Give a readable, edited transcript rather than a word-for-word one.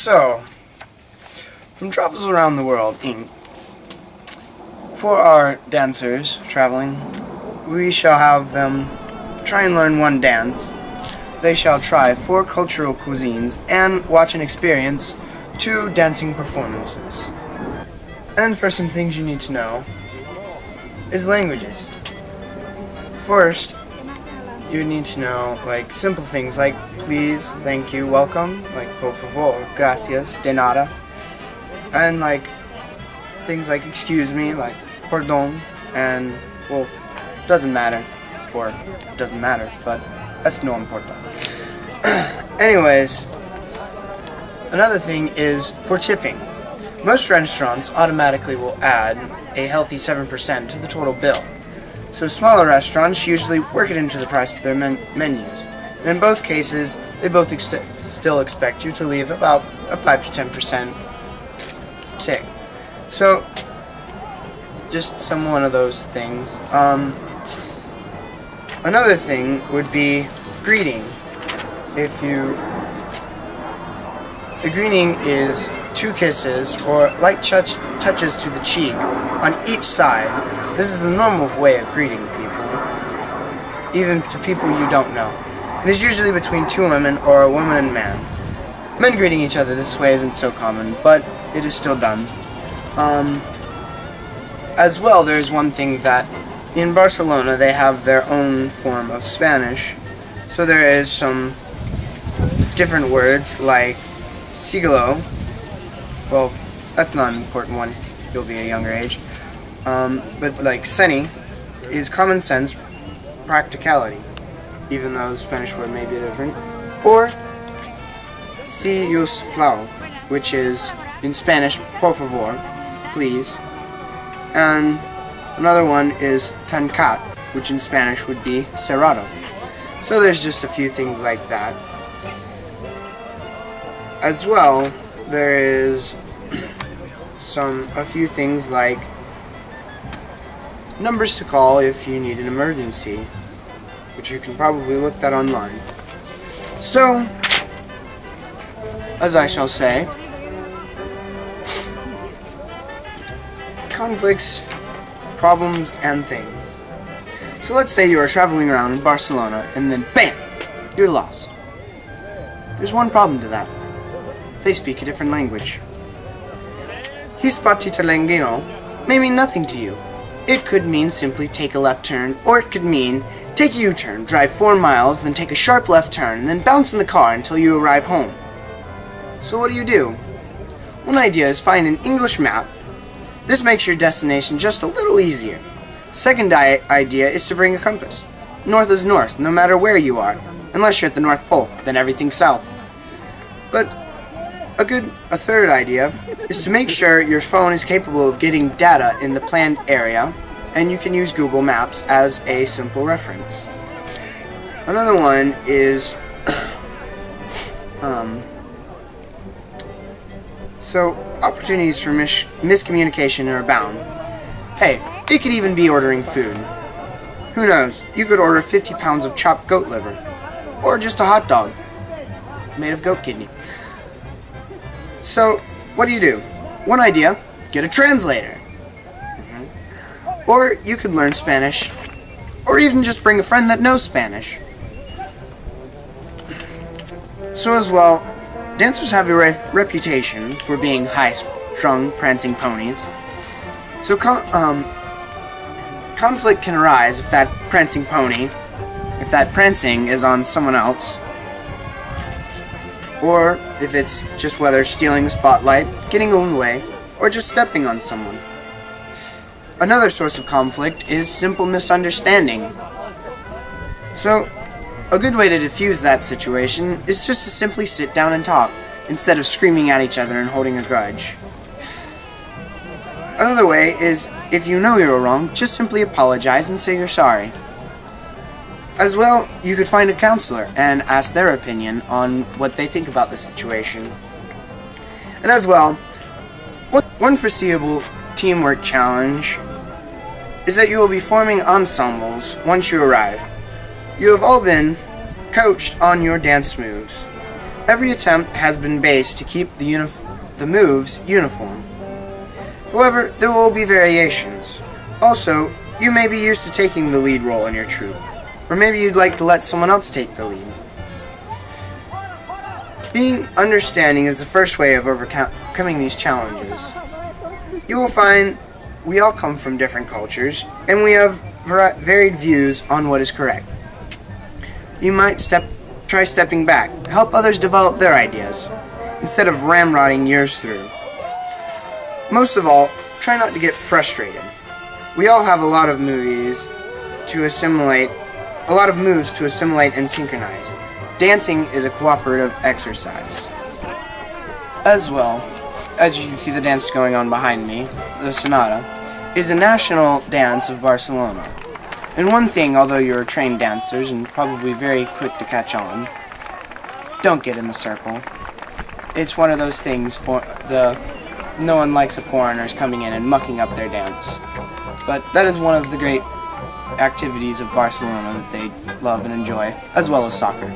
So, from Travels Around the World, Inc., for our dancers traveling, we shall have them try and learn one dance. They shall try 4 cultural cuisines and watch and experience 2 dancing performances. And for some things you need to know is languages. First, you need to know simple things like please, thank you, welcome, like por favor, gracias, de nada, and things like excuse me, like pardon, and doesn't matter, but that's no important. Anyways, another thing is for tipping. Most restaurants automatically will add a healthy 7% to the total bill. So smaller restaurants usually work it into the price of their menus. And in both cases, they both still expect you to leave about a 5 to 10% tip. So, just one of those things. Another thing would be greeting. The greeting is 2 kisses or light touches to the cheek on each side. This is the normal way of greeting people, even to people you don't know. It is usually between 2 women or a woman and man. Men greeting each other this way isn't so common, but it is still done. As well, there is one thing that in Barcelona they have their own form of Spanish, so there is some different words like siglo. Well, that's not an important one. You'll be a younger age. But like seni is common sense, practicality, even though the Spanish word may be different. Or si us plau, which is in Spanish por favor, please. And another one is tancat, which in Spanish would be cerrado. So there's just a few things like that. As well, there is a few things like numbers to call if you need an emergency, which you can probably look that online. So, as I shall say, conflicts, problems, and things. So let's say you are traveling around in Barcelona and then BAM! You're lost. There's one problem to that. They speak a different language. Hispatitelengino may mean nothing to you. It could mean simply take a left turn, or it could mean take a U-turn, drive 4 miles, then take a sharp left turn, and then bounce in the car until you arrive home. So what do? One idea is find an English map. This makes your destination just a little easier. Second idea is to bring a compass. North is north, no matter where you are, unless you're at the North Pole, then everything's south. But a third idea is to make sure your phone is capable of getting data in the planned area, and you can use Google Maps as a simple reference. Another one is so opportunities for miscommunication are abound. Hey, it could even be ordering food. Who knows, you could order 50 pounds of chopped goat liver, or just a hot dog made of goat kidney. So, what do? One idea, get a translator. Or you could learn Spanish, or even just bring a friend that knows Spanish. So as well, dancers have a reputation for being high-strung, prancing ponies. So conflict can arise if that prancing is on someone else, or if it's just whether stealing the spotlight, getting in the way, or just stepping on someone. Another source of conflict is simple misunderstanding. So, a good way to diffuse that situation is just to simply sit down and talk, instead of screaming at each other and holding a grudge. Another way is, if you know you were wrong, just simply apologize and say you're sorry. As well, you could find a counselor and ask their opinion on what they think about the situation. And as well, one foreseeable teamwork challenge is that you will be forming ensembles once you arrive. You have all been coached on your dance moves. Every attempt has been based to keep the moves uniform. However, there will be variations. Also, you may be used to taking the lead role in your troupe, or maybe you'd like to let someone else take the lead. Being understanding is the first way of overcoming these challenges. You will find we all come from different cultures, and we have varied views on what is correct. You might try stepping back, help others develop their ideas, instead of ramrodding yours through. Most of all, try not to get frustrated. We all have a lot of moves to assimilate and synchronize. Dancing is a cooperative exercise. As well, as you can see the dance going on behind me, the Sonata, is a national dance of Barcelona. And one thing, although you're trained dancers and probably very quick to catch on, don't get in the circle. It's one of those things no one likes the foreigners coming in and mucking up their dance. But that is one of the great activities of Barcelona that they love and enjoy, as well as soccer.